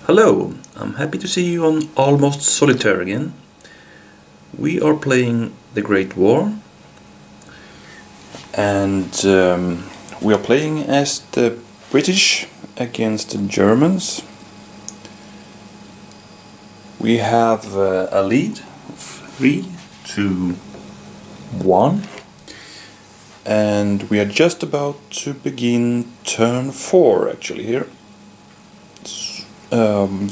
Hello, I'm happy to see you on Almost Solitaire again. We are playing The Great War, and we are playing as the British against the Germans. We have a lead of 3-1, and we are just about to begin turn 4 actually here.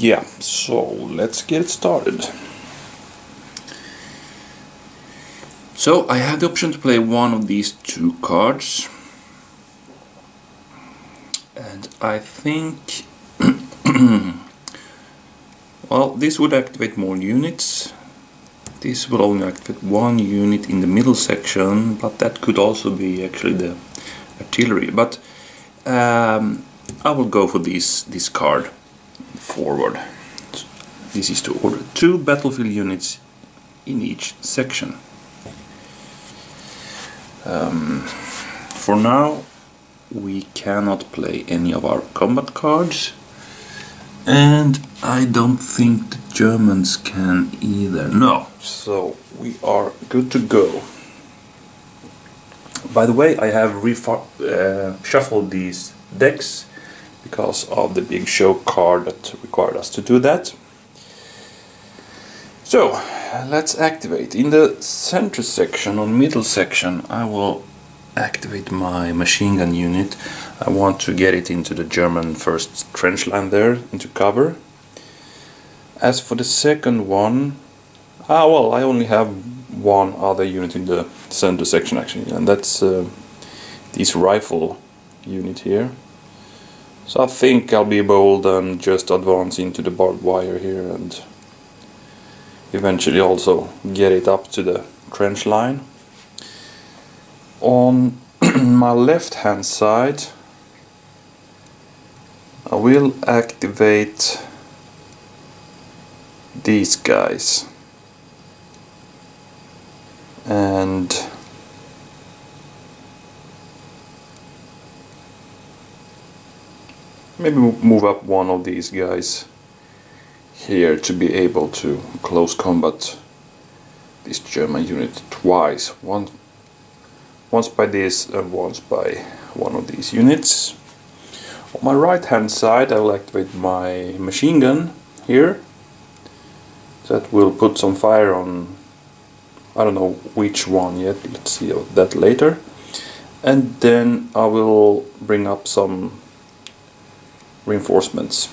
Yeah, so let's get started. So I have the option to play one of these two cards, and I think well, this would activate more units. This will only activate one unit in the middle section, but that could also be actually the artillery. But I will go for this card forward. This is to order 2 battlefield units in each section. For now we cannot play any of our combat cards, and I don't think the Germans can either. No, so we are good to go. By the way, I have shuffled these decks because of the big show card that required us to do that. So let's activate. In the center section, or middle section, I will activate my machine gun unit. I want to get it into the German first trench line there, into cover. As for the second one, well, I only have one other unit in the center section actually, and that's this rifle unit here. So I think I'll be bold and just advance into the barbed wire here and eventually also get it up to the trench line. On my left hand side I will activate these guys and maybe move up one of these guys here to be able to close combat this German unit twice. Once by this and once by one of these units. On my right hand side I will activate my machine gun here. That will put some fire on, I don't know which one yet, let's see that later. And then I will bring up some reinforcements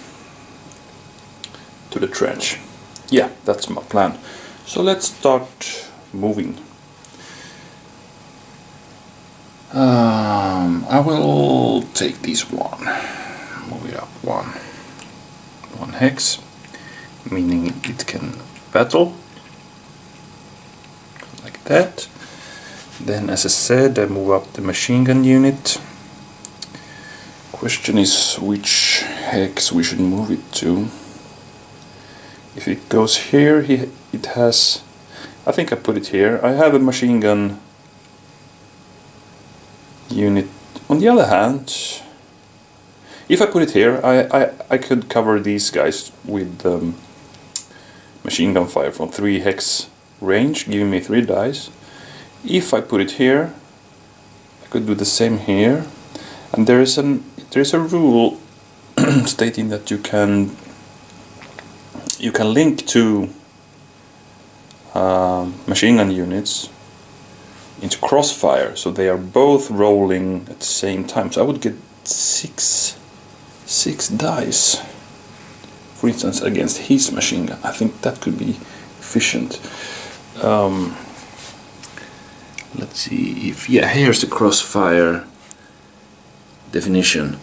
to the trench. Yeah, that's my plan. So let's start moving. I will take this one, move it up one hex, meaning it can battle like that. Then, as I said, I move up the machine gun unit. Question is which hex we should move it to. If it goes here, it has, I think I put it here. I have a machine gun unit. On the other hand, if I put it here, I could cover these guys with machine gun fire from 3 hex range, giving me 3 dice. If I put it here, I could do the same here. And there is a rule stating that you can link 2 machine gun units into crossfire, so they are both rolling at the same time. So I would get 6 dice, for instance, against his machine gun. I think that could be efficient. Let's see if, yeah, here's the crossfire definition.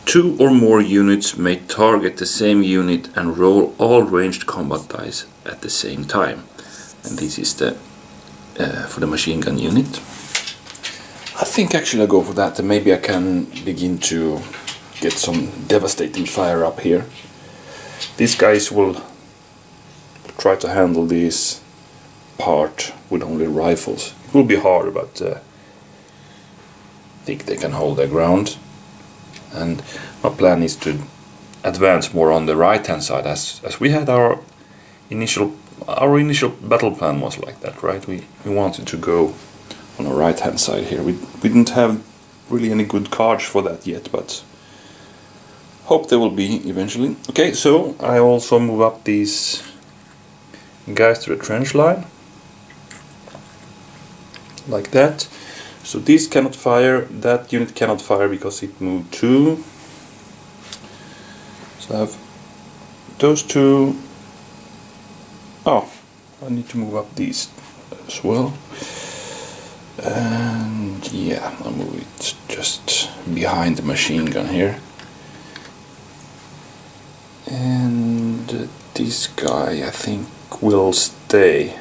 2 or more units may target the same unit and roll all ranged combat dice at the same time. And this is the for the machine gun unit. I think actually I'll go for that, and maybe I can begin to get some devastating fire up here. These guys will try to handle this part with only rifles. It will be hard, but I think they can hold their ground. And my plan is to advance more on the right hand side, as we had our initial battle plan was like that, right? We wanted to go on the right hand side here. We didn't have really any good cards for that yet, but hope there will be eventually. Okay, so I also move up these guys to the trench line like that. So these cannot fire, that unit cannot fire because it moved 2. So I have those 2. Oh, I need to move up these as well. And yeah, I'll move it just behind the machine gun here. And this guy I think will stay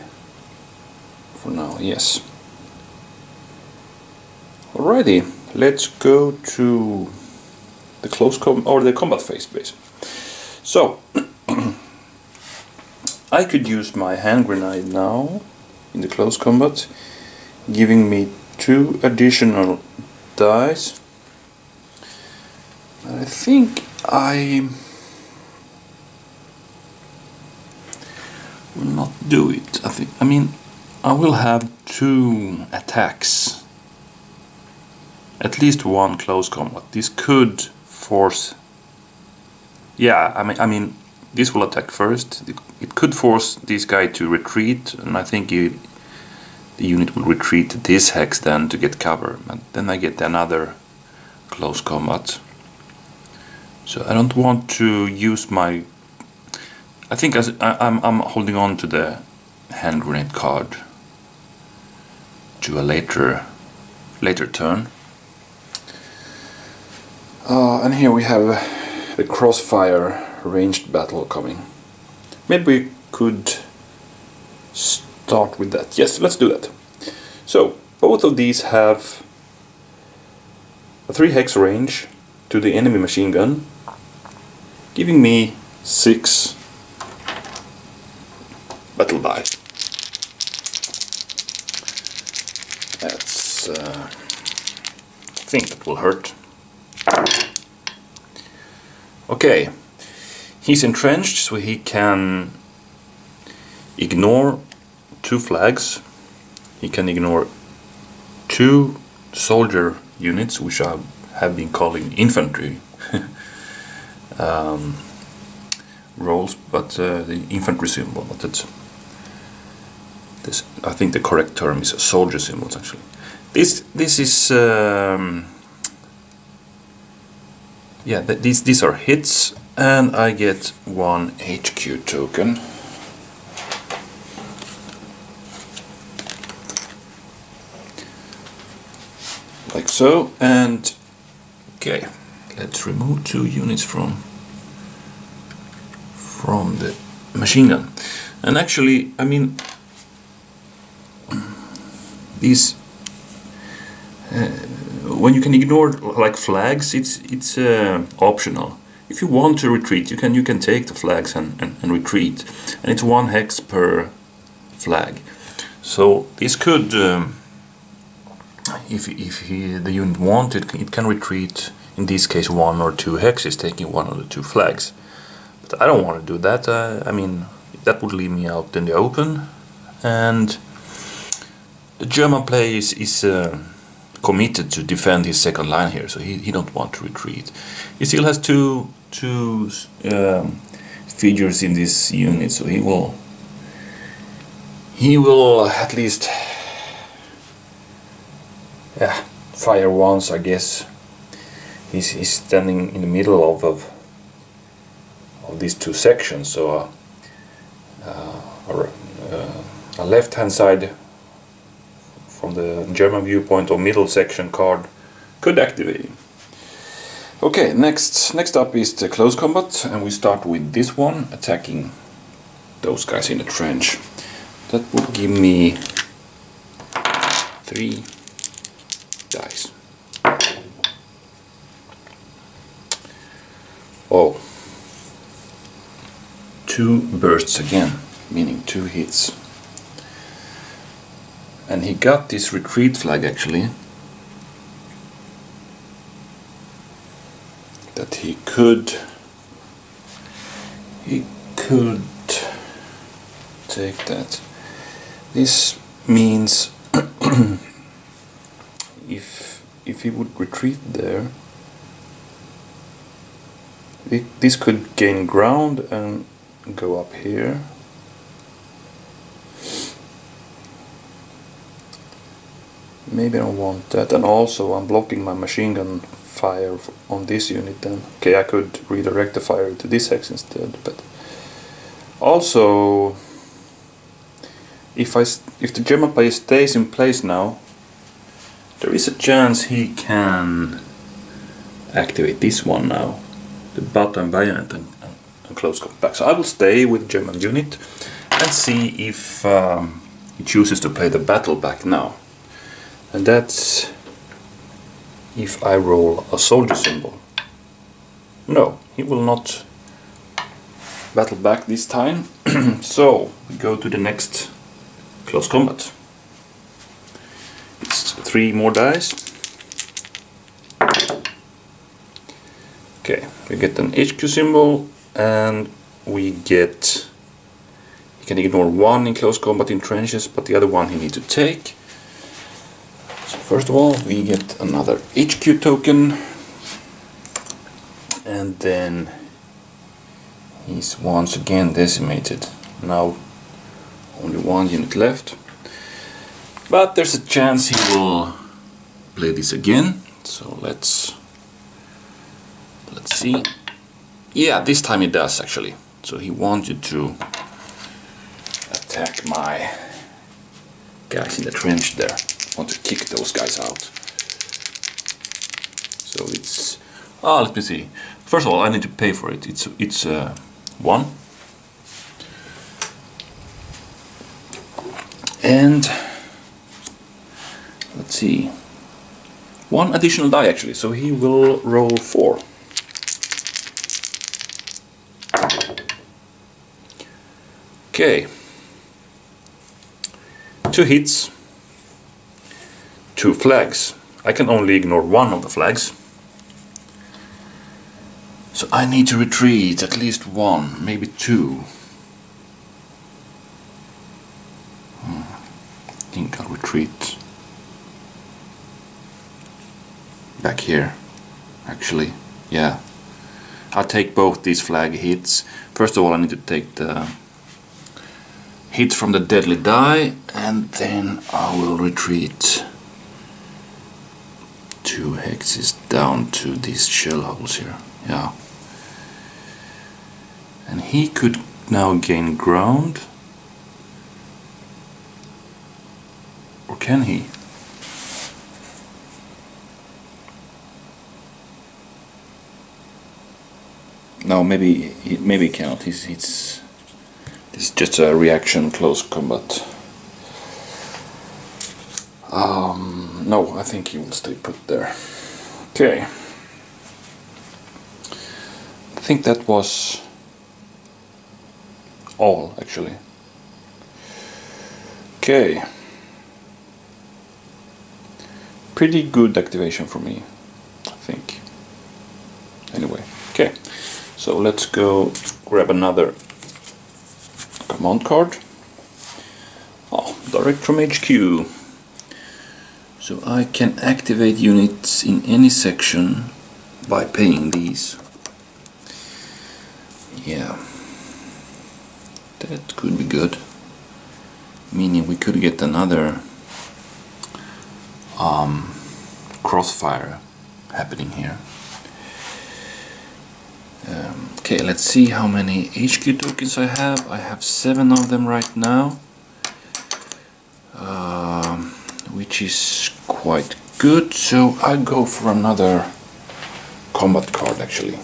for now, yes. Alrighty, let's go to the the combat phase base. So I could use my hand grenade now in the close combat, giving me 2 additional dice. And I think I will not do it. I will have 2 attacks. At least 1 close combat. This could force. Yeah, I mean, this will attack first. It could force this guy to retreat, and I think the unit will retreat to this hex then to get cover. And then I get another close combat. So I don't want to use my. I think I'm holding on to the hand grenade card to a later turn. And here we have the crossfire ranged battle coming. Maybe we could start with that. Yes, let's do that. So both of these have a 3 hex range to the enemy machine gun, giving me 6 battle dice. That's I think that will hurt. Okay, he's entrenched, so he can ignore 2 flags. He can ignore 2 soldier units, which I have been calling infantry roles, but the infantry symbol. But this, I think the correct term is soldier symbols. Actually, this is. Yeah, these are hits, and I get 1 HQ token. Like so, and okay, let's remove 2 units from the machine gun. And actually, I mean, these when you can ignore like flags, it's optional. If you want to retreat, you can take the flags and retreat, and it's 1 hex per flag. So this could, if the unit wanted, it can retreat. In this case, 1 or 2 hexes, taking 1 of the 2 flags. But I don't want to do that. I mean, that would leave me out in the open, and the German player is committed to defend his second line here, so he don't want to retreat. He still has two figures in this unit, so he will at least fire once, I guess. He's standing in the middle of these 2 sections, so a left hand side from the German viewpoint or middle section card could activate him. Okay, next up is the close combat, and we start with this one attacking those guys in the trench. That will give me 3 dice. Oh, 2 bursts again, meaning 2 hits. And he got this retreat flag actually, that he could he could take that. This means if he would retreat there, this could gain ground and go up here. Maybe I don't want that, and also I'm blocking my machine gun fire on this unit then. Okay, I could redirect the fire to this hex instead, but also if the German player stays in place now, there is a chance he can activate this one now, the button bayonet and close combat. So I will stay with German unit and see if he chooses to play the battle back now. And that's if I roll a soldier symbol. No, he will not battle back this time. So we go to the next close combat. It's 3 more dice. Okay, we get an HQ symbol, and we get, he can ignore 1 in close combat in trenches, but the other one he needs to take. So first of all, we get another HQ token, and then he's once again decimated. Now only 1 unit left, but there's a chance he will play this again. So let's see. Yeah, this time he does actually. So he wanted to attack my guys in the trench there. Want to kick those guys out. So it's let me see. First of all, I need to pay for it. It's 1. And let's see. 1 additional die actually. So he will roll 4. Okay. 2 hits. 2 flags. I can only ignore 1 of the flags. So I need to retreat at least 1, maybe 2. I think I'll retreat back here. Actually, yeah. I'll take both these flag hits. First of all, I need to take the hit from the deadly die, and then I will retreat 2 hexes down to these shell holes here. Yeah. And he could now gain ground. Or can he? No, maybe he cannot. It's just a reaction close combat. No, I think he will stay put there. Okay. I think that was all, actually. Okay. Pretty good activation for me, I think. Anyway, okay. So let's go grab another command card. Oh, direct from HQ. So I can activate units in any section by paying these. Yeah, that could be good. Meaning we could get another crossfire happening here. Okay, let's see how many HQ tokens I have. I have 7 of them right now, which is quite good. So I go for another combat card actually.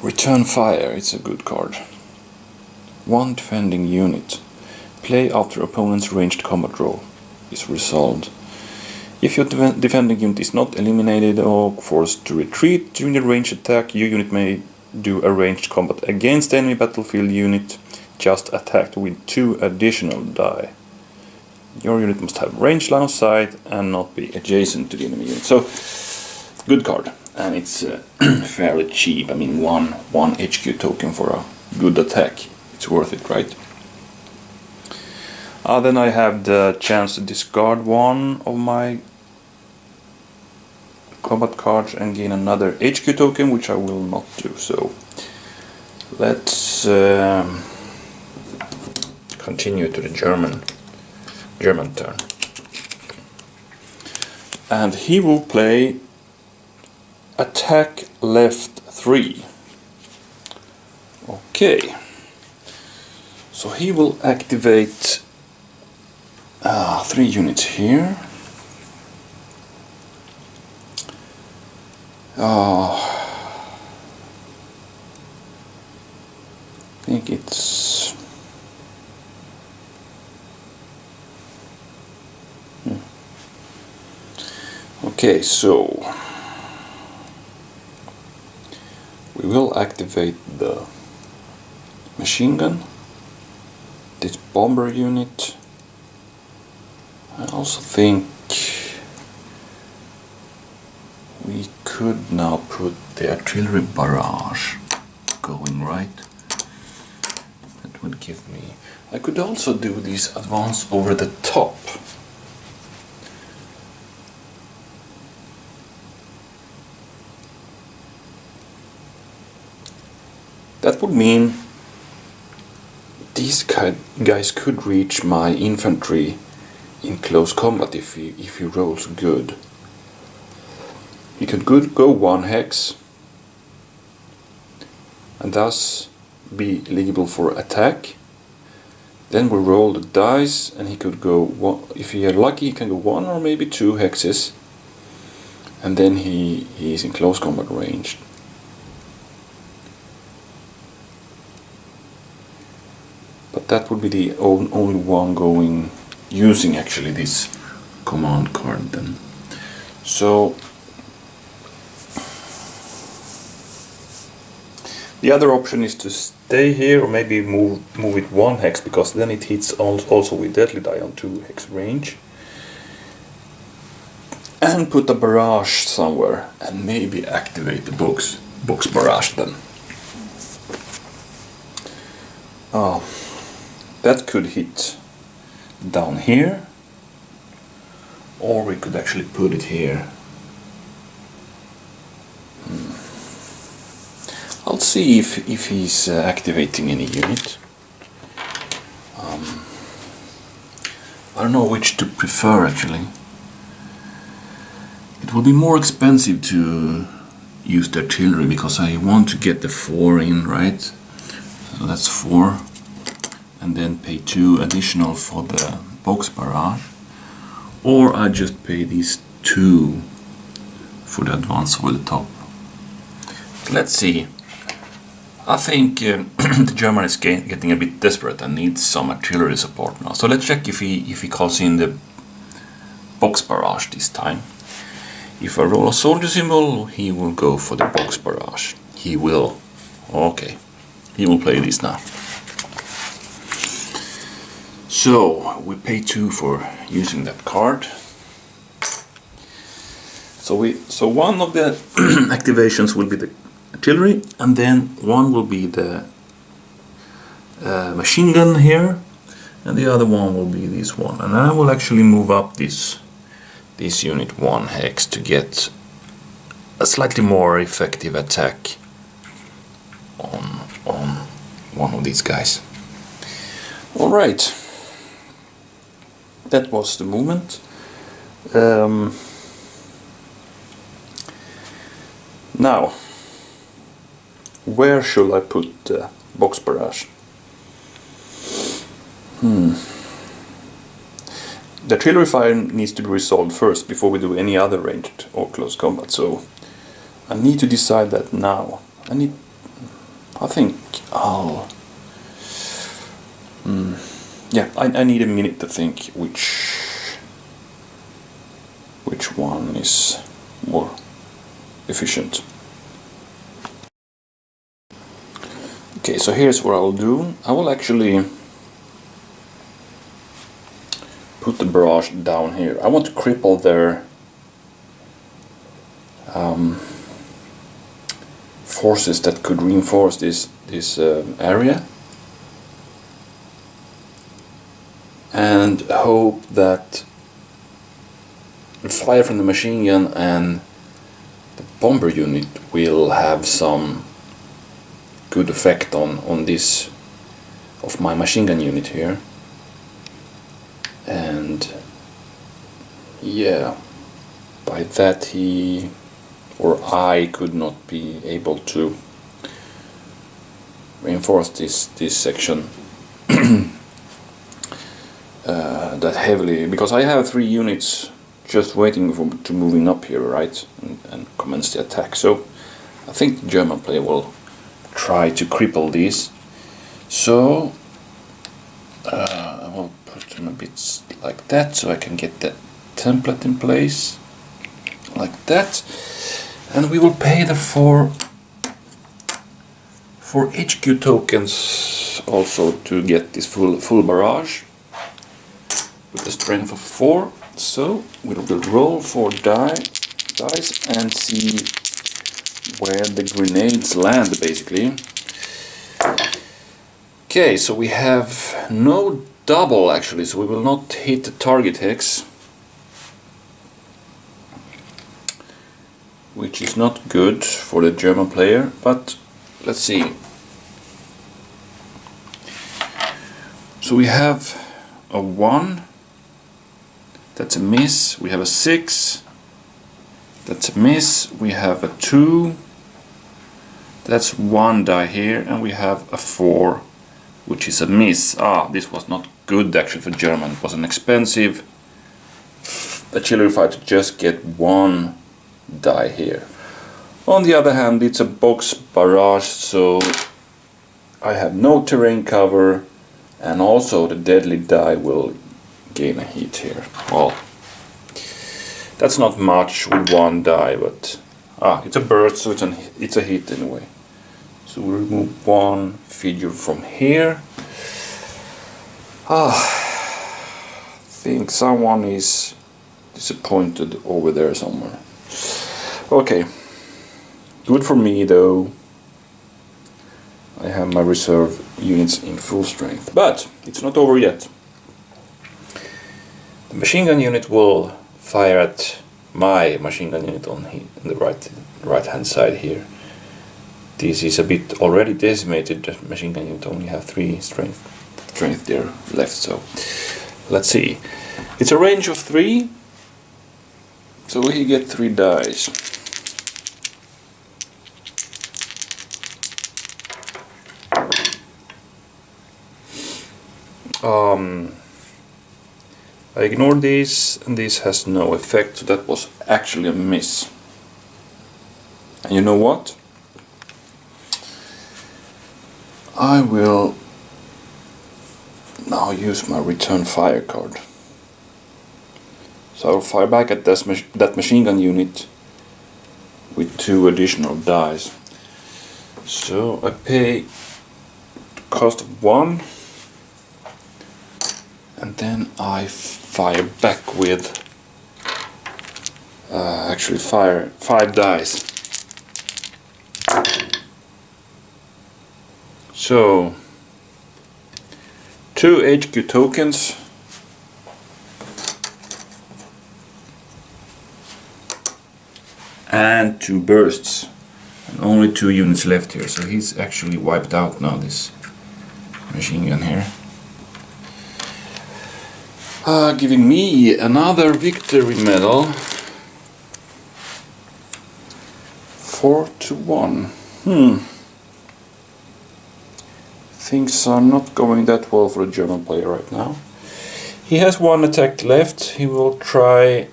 Return fire, it's a good card. 1 defending unit. Play after opponent's ranged combat roll is resolved. If your defending unit is not eliminated or forced to retreat during the ranged attack, your unit may do a ranged combat against the enemy battlefield unit just attacked with 2 additional die. Your unit must have range line of sight and not be adjacent to the enemy unit. So, good card. and it's fairly cheap. I mean, one HQ token for a good attack. It's worth it, right? Then I have the chance to discard one of my combat cards and gain another HQ token, which I will not do. So let's continue to the German turn. And he will play attack left 3. Okay. So he will activate 3 units here. I think it's okay, so we will activate the machine gun, this bomber unit. I also think we could now put the artillery barrage going, right? That would give me... I could also do this advance over the top. That would mean these guys could reach my infantry in close combat if he rolls good. He could go 1 hex and thus be eligible for attack. Then we roll the dice and he could go one, if he are lucky he can go 1 or maybe 2 hexes, and then he is in close combat range. But that would be the only one going using actually this command card then. So the other option is to stay here or maybe move it 1 hex, because then it hits also with deadly die on 2 hex range. And put a barrage somewhere and maybe activate the box barrage then. Oh, that could hit down here, or we could actually put it here. I'll see if he's activating any unit. I don't know which to prefer actually. It will be more expensive to use the artillery because I want to get the 4 in, right? So that's 4. And then pay 2 additional for the box barrage, or I just pay these 2 for the advance over the top. Let's see. I think the German is getting a bit desperate and needs some artillery support now. So let's check if he calls in the box barrage this time. If I roll a soldier symbol, he will go for the box barrage. He will. Okay, he will play this now. So we pay 2 for using that card. So one of the activations will be the artillery, and then one will be the machine gun here, and the other one will be this one. And I will actually move up this unit 1 hex to get a slightly more effective attack on one of these guys. All right. That was the movement. Now, where should I put the box barrage? The artillery fire needs to be resolved first before we do any other ranged or close combat, so I need to decide that now. I think I'll... I need a minute to think which one is more efficient. Okay, so here's what I'll do. I will actually put the barrage down here. I want to cripple their forces that could reinforce this area, and hope that the fire from the machine gun and the bomber unit will have some good effect on this of my machine gun unit here. And yeah, by that he or I could not be able to reinforce this section that heavily, because I have 3 units just waiting to moving up here, right, and commence the attack. So I think the German player will try to cripple these. So I will put them a bit like that, so I can get the template in place like that, and we will pay the 4 HQ tokens also to get this full barrage with the strength of 4. So we will roll 4 dice and see where the grenades land, basically. Okay, so we have no double actually, so we will not hit the target hex, which is not good for the German player, but let's see. So we have a 1, that's a miss. We have a 6, that's a miss. We have a 2, that's 1 die here, and we have a 4, which is a miss. This was not good actually for German. It was an expensive artillery fighter to just get 1 die here. On the other hand, it's a box barrage, so I have no terrain cover, and also the deadly die will gain a hit here. Well, that's not much with 1 die, but it's a burst, so it's a hit anyway. So we remove 1 figure from here. I think someone is disappointed over there somewhere. Okay, good for me though. I have my reserve units in full strength, but it's not over yet. The machine gun unit will fire at my machine gun unit on the right hand side here. This is a bit already decimated. The machine gun unit only have 3 strength there left. So let's see. It's a range of 3, so he get 3 dice. I ignored these, and this has no effect, so that was actually a miss. And you know what? I will now use my return fire card. So I'll fire back at that machine gun unit with 2 additional dice. So I pay the cost of 1, and then I fire back with actually 5 dice. So 2 HQ tokens, and 2 bursts, and only 2 units left here, so he's actually wiped out now, this machine gun here. Giving me another victory medal. 4-1. Things are not going that well for the German player right now. He has 1 attack left. He will try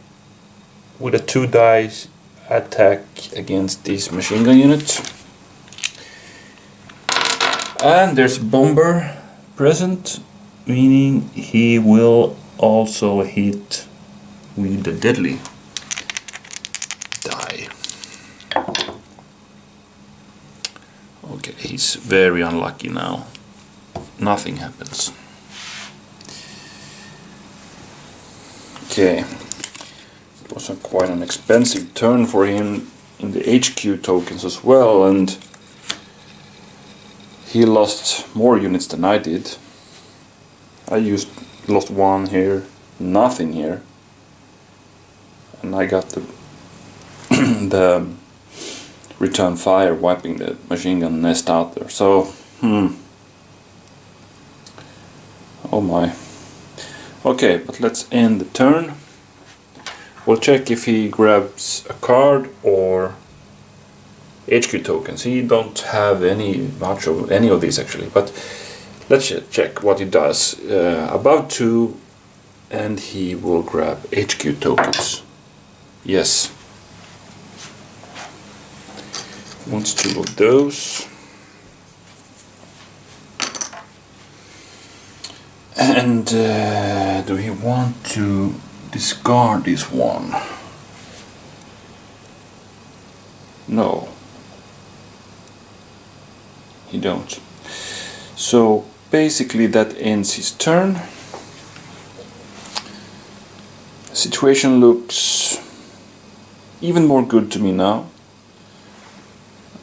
with a 2 dice attack against this machine gun unit. And there's a bomber present, meaning he will also hit with the deadly die. Okay, he's very unlucky now. Nothing happens. Okay, it was quite an expensive turn for him in the HQ tokens as well, and He lost more units than I did. I lost one here, nothing here, and I got the the return fire wiping the machine gun nest out there. So, oh my. Okay, but let's end the turn. We'll check if he grabs a card or HQ tokens. He don't have much of any of these actually, but let's check what he does. Above 2, and he will grab HQ tokens. Yes. Wants 2 of those. And do he want to discard this one? No. He don't. So basically that ends his turn. The situation looks even more good to me now.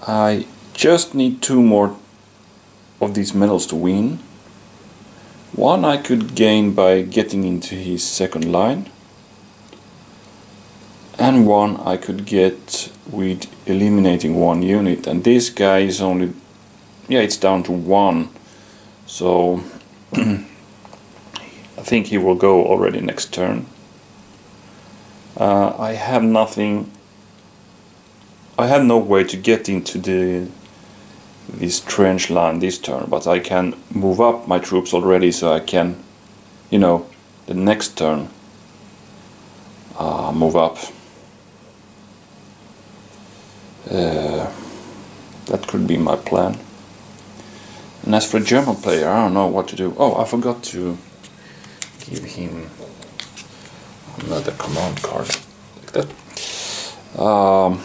I just need 2 more of these medals to win. One I could gain by getting into his second line, and one I could get with eliminating 1 unit, and this guy is only, it's down to 1, so I think he will go already next turn. I have nothing, I have no way to get into this trench line this turn, but I can move up my troops already, so I can, the next turn move up. That could be my plan. And as for a German player, I don't know what to do. Oh, I forgot to give him another command card like that. I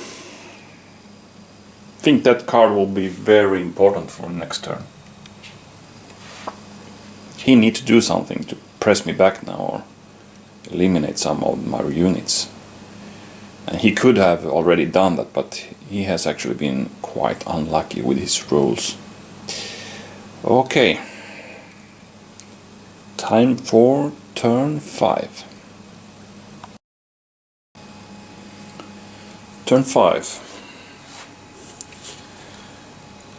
think that card will be very important for next turn. He needs to do something to press me back now or eliminate some of my units. And he could have already done that, but he has actually been quite unlucky with his rolls. Okay. Time for turn 5. Turn 5.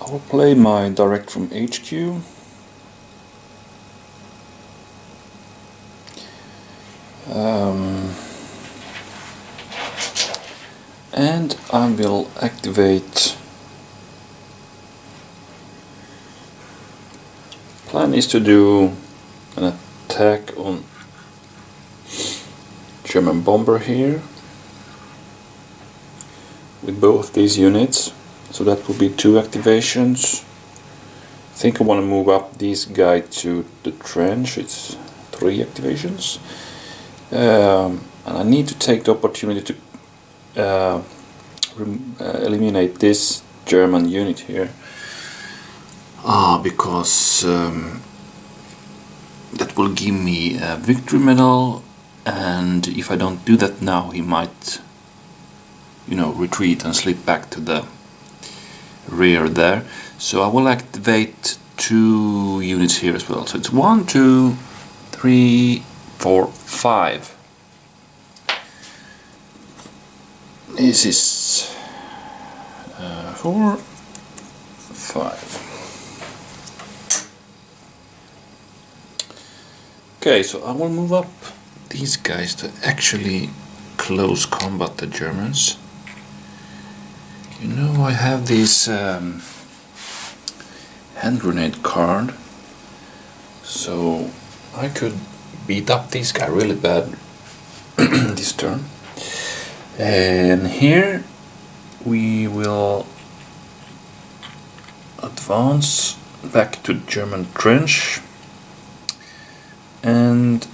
I will play my direct from HQ. And I will activate. Plan is to do an attack on German bomber here with both these units. So that will be 2 activations. I think I want to move up this guy to the trench. It's 3 activations. And I need to take the opportunity to eliminate this German unit here. Because that will give me a victory medal, and if I don't do that now, he might, retreat and slip back to the rear there. So I will activate 2 units here as well. So it's 1, 2, 3, 4, 5. This is 4, 5. Okay, so I will move up these guys to actually close combat the Germans. I have this hand grenade card, so I could beat up this guy really bad this turn. And here we will advance back to German trench and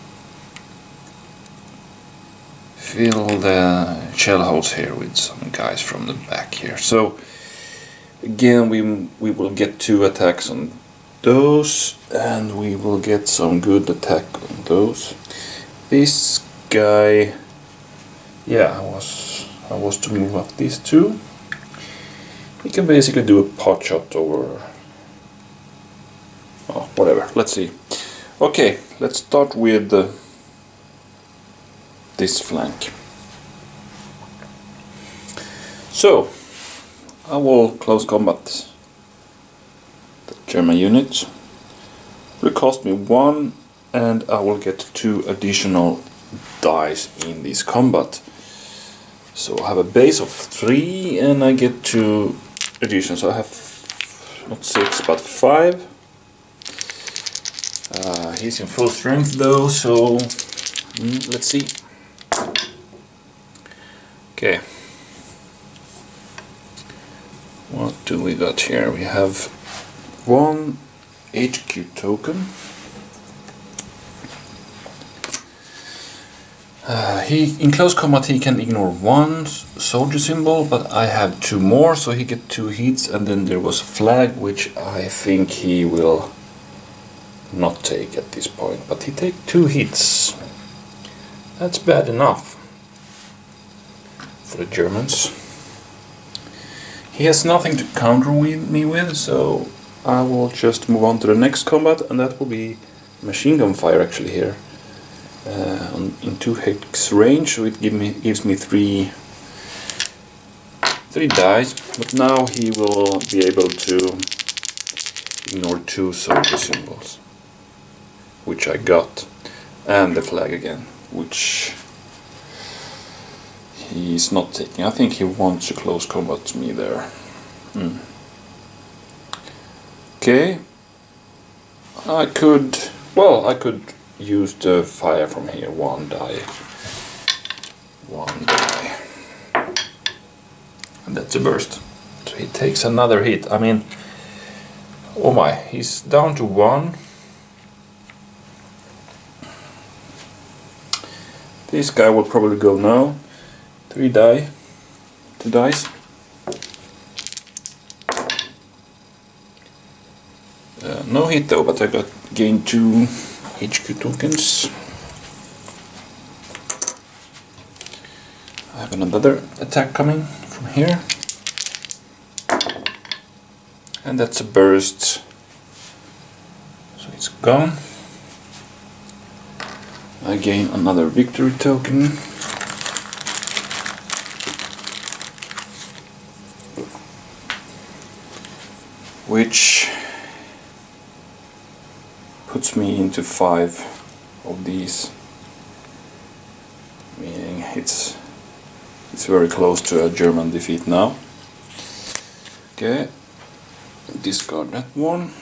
fill the shell holes here with some guys from the back here. So again we will get 2 attacks on those, and we will get some good attack on those. This guy, I was to move up these 2. He can basically do a pot shot over let's see. Okay, let's start with this flank. So, I will close combat the German unit. It will cost me 1, and I will get 2 additional dice in this combat. So I have a base of 3 and I get 2 additions. So I have not 6 but 5. He's in full strength though, so let's see. Okay. What do we got here? We have 1 HQ token. In close combat he can ignore 1 soldier symbol, but I have 2 more, so he get 2 hits, and then there was a flag which I think he will not take at this point, but he take 2 hits. That's bad enough for the Germans. He has nothing to counter me with, so I will just move on to the next combat, and that will be machine gun fire actually here. In 2 hex range, so it gives me 3 dice, but now he will be able to ignore 2 soldier symbols, which I got, and the flag again, which he's not taking. I think he wants to close combat me there. Okay, I could use the fire from here. 1 die, and that's a burst. So he takes another hit. I mean, oh my, he's down to 1. This guy will probably go now. 2 dice. No hit though, but I gained 2 HQ tokens. I have another attack coming from here, and that's a burst, so it's gone. I gain another victory token. Which puts me into 5 of these, meaning it's very close to a German defeat now. Okay, discard that one,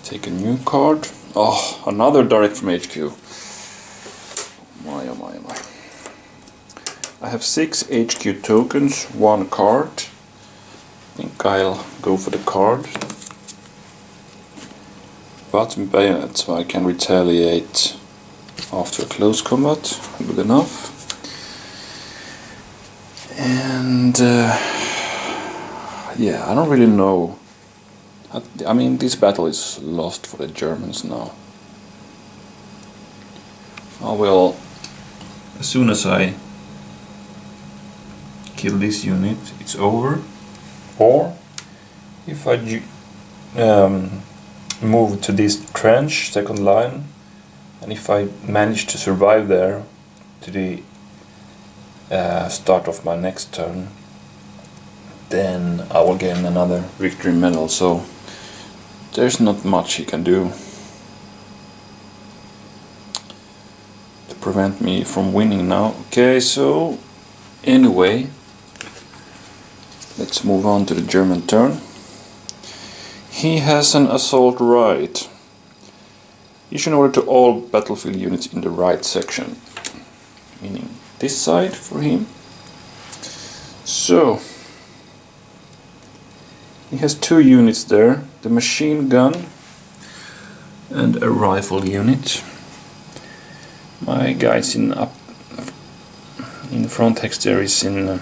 take a new card. Oh, another direct from HQ. My oh my oh my. I have 6 HQ tokens, 1 card. I think I'll go for the card. Button bayonet, so I can retaliate after a close combat. Good enough. And yeah, I don't really know. I mean, this battle is lost for the Germans now. I will, as soon as I kill this unit, it's over. Or if I move to this trench, second line, and if I manage to survive there to the start of my next turn, then I will gain another victory medal. So there's not much he can do to prevent me from winning now. Okay, so anyway, let's move on to the German turn. He has an assault right. Issue an order to all battlefield units in the right section, meaning this side for him. So he has 2 units there, the machine gun and a rifle unit. My guys in the front hex there is in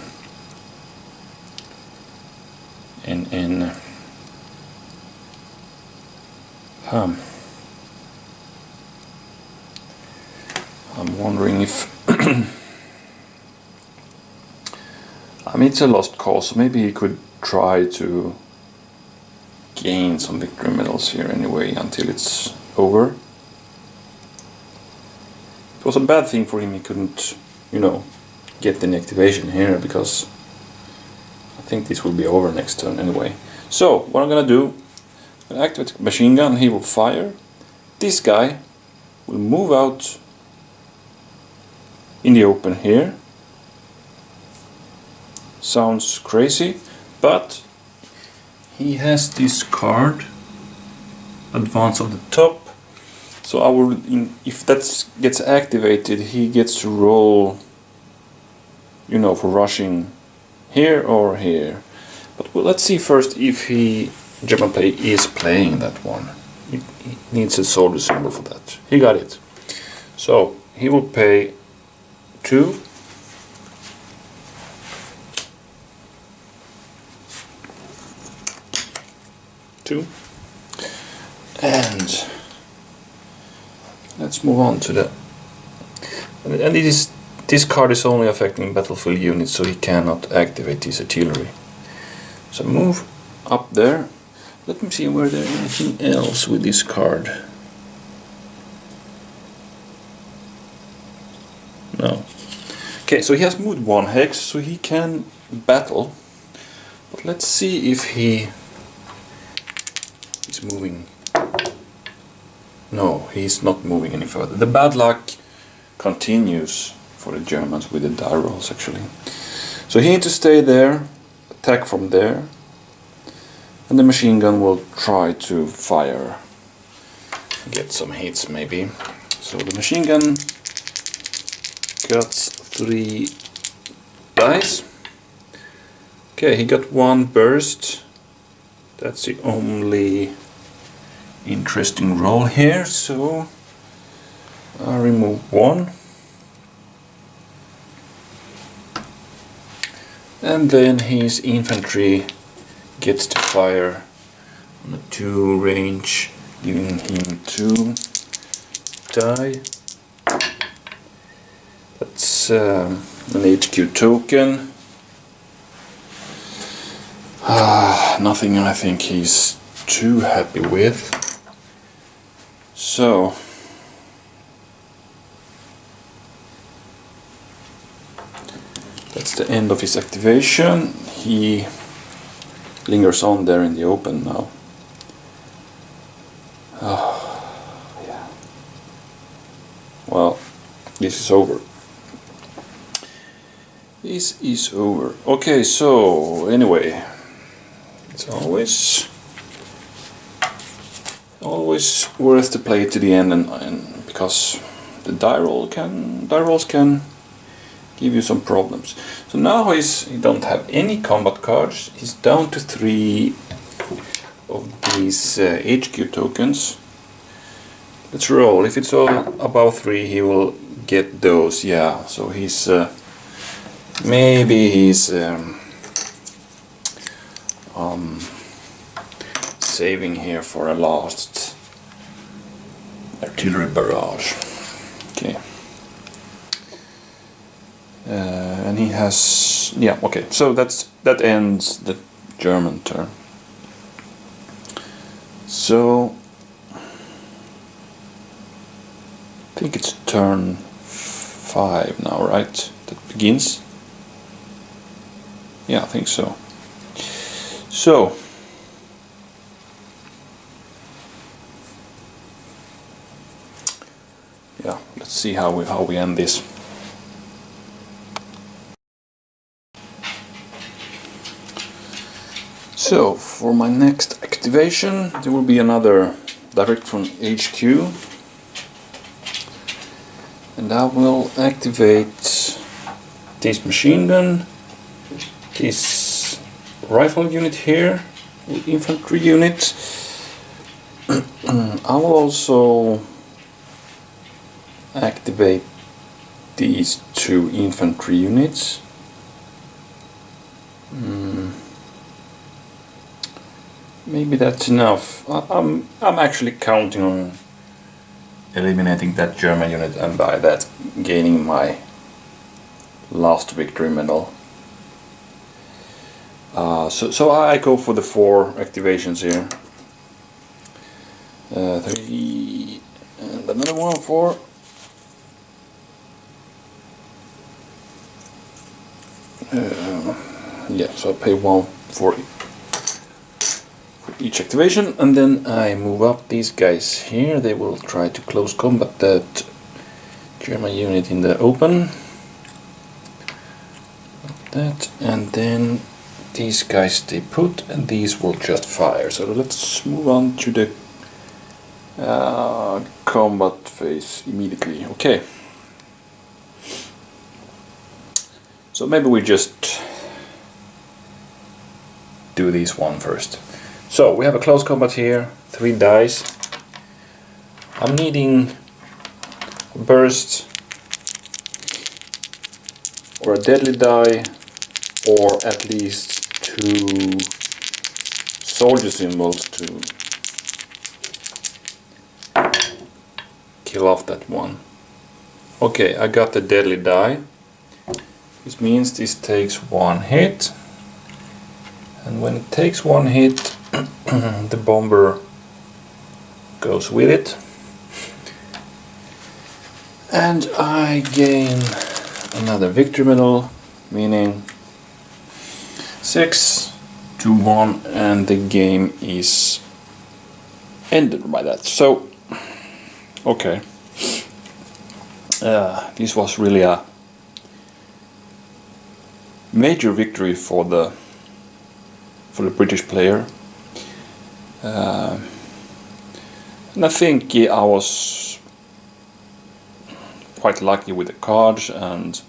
I'm wondering if I mean, it's a lost cause, so maybe he could try to gain some victory medals here anyway until it's over. It was a bad thing for him he couldn't, you know, get the activation here, because I think this will be over next turn anyway. So what I'm gonna do, I'm gonna activate the machine gun, he will fire. This guy will move out in the open here. Sounds crazy, but he has this card, advance of the top. So I will, if that gets activated, he gets to roll, you know, for rushing here or here. But well, let's see first if German play is playing that one. He needs a soldier symbol for that. He got it. So he will pay 2. And let's move on to the. And this card is only affecting battlefield units, so he cannot activate his artillery. So move up there. Let me see where there's anything else with this card. No. Okay, so he has moved 1 hex, so he can battle. But let's see if he is moving. No, he's not moving any further. The bad luck continues for the Germans with the die rolls actually. So he needs to stay there, attack from there, and the machine gun will try to fire, get some hits maybe. So the machine gun got 3 dice. Okay, he got 1 burst. That's the only interesting roll here, so I remove 1. And then his infantry gets to fire on a 2 range, giving him 2 die. That's an HQ token. Nothing I think he's too happy with. So that's the end of his activation. He lingers on there in the open now. Yeah. Well, this is over. This is over. Okay, so anyway, it's always worth to play it to the end, and because the die rolls can give you some problems. So now he don't have any combat cards. He's down to 3 of these HQ tokens. Let's roll. If it's all above 3, he will get those. Yeah. So he's maybe he's saving here for a last artillery barrage. Okay. And he has, yeah, okay, so that ends the German turn. So I think it's turn 5 now, right? That begins. Yeah, I think so. So yeah, let's see how we end this. So for my next activation, there will be another direct from HQ, and I will activate this machine gun, this rifle unit here, infantry unit. I will also activate these 2 infantry units. Maybe that's enough. I'm actually counting on eliminating that German unit, and by that gaining my last victory medal. So I go for the 4 activations here. 3, and another one for yeah, so I pay 1 for each activation, and then I move up these guys here. They will try to close combat that German unit in the open. That, and then these guys stay put, and these will just fire. So let's move on to the combat phase immediately. Okay. So maybe we just do this one first. So we have a close combat here, 3 dice. I'm needing a burst or a deadly die, or at least 2 soldier symbols to kill off that one. Okay, I got the deadly die. This means this takes 1 hit, and when it takes 1 hit, the bomber goes with it, and I gain another victory medal, meaning 6-1, and the game is ended by that. So, okay, this was really a major victory for the British player, and I think I was quite lucky with the cards and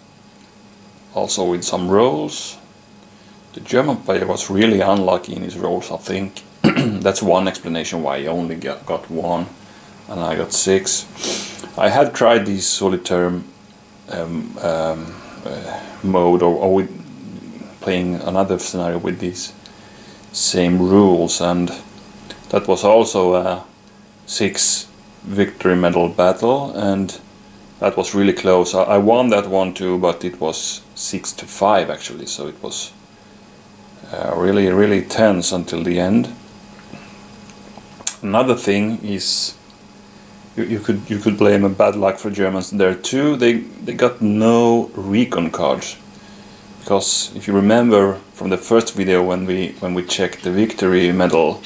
also with some rolls. The German player was really unlucky in his rolls, I think. That's one explanation why he only got 1 and I got 6. I had tried this Solitaire mode, or with playing another scenario with these same rules, and that was also a 6 victory medal battle, and that was really close. I won that one too, but it was 6-5 actually, so it was really tense until the end. Another thing is you could blame a bad luck for Germans there too. They got no recon cards, because if you remember from the first video when we checked the victory medal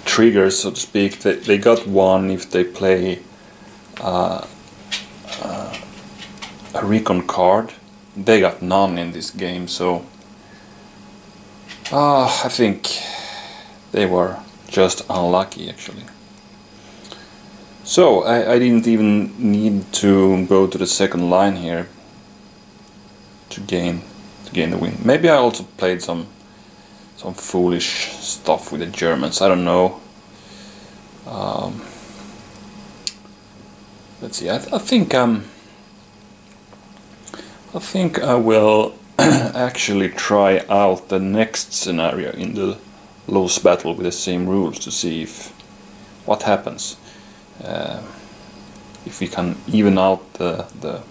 triggers, so to speak, they got 1 if they play a recon card. They got none in this game, so I think they were just unlucky actually. So I didn't even need to go to the second line here to gain the win. Maybe I also played some foolish stuff with the Germans. I don't know. Let's see. I think I will actually try out the next scenario in the Loos battle with the same rules to see what happens. If we can even out the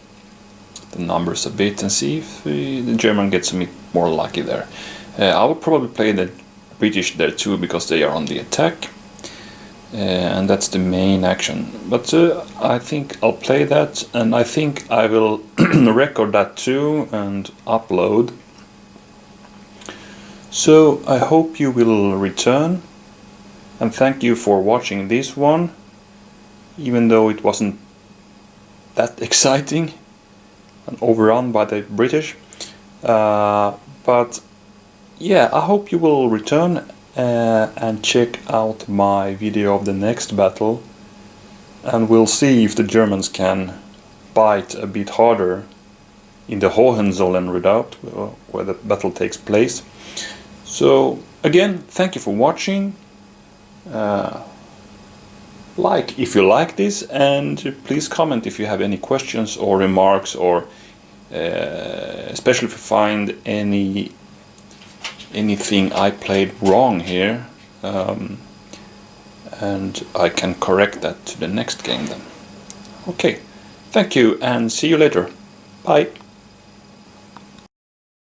numbers a bit and see if the German gets a bit more lucky there. I will probably play the British there too, because they are on the attack, and that's the main action. But I think I'll play that, and I think I will record that too and upload. So I hope you will return, and thank you for watching this one, even though it wasn't that exciting and overrun by the British. But yeah, I hope you will return and check out my video of the next battle, and we'll see if the Germans can bite a bit harder in the Hohenzollern redoubt where the battle takes place. So again, thank you for watching. Like if you like this, and please comment if you have any questions or remarks, or especially if you find anything I played wrong here, and I can correct that to the next game then. Okay, thank you and see you later. Bye.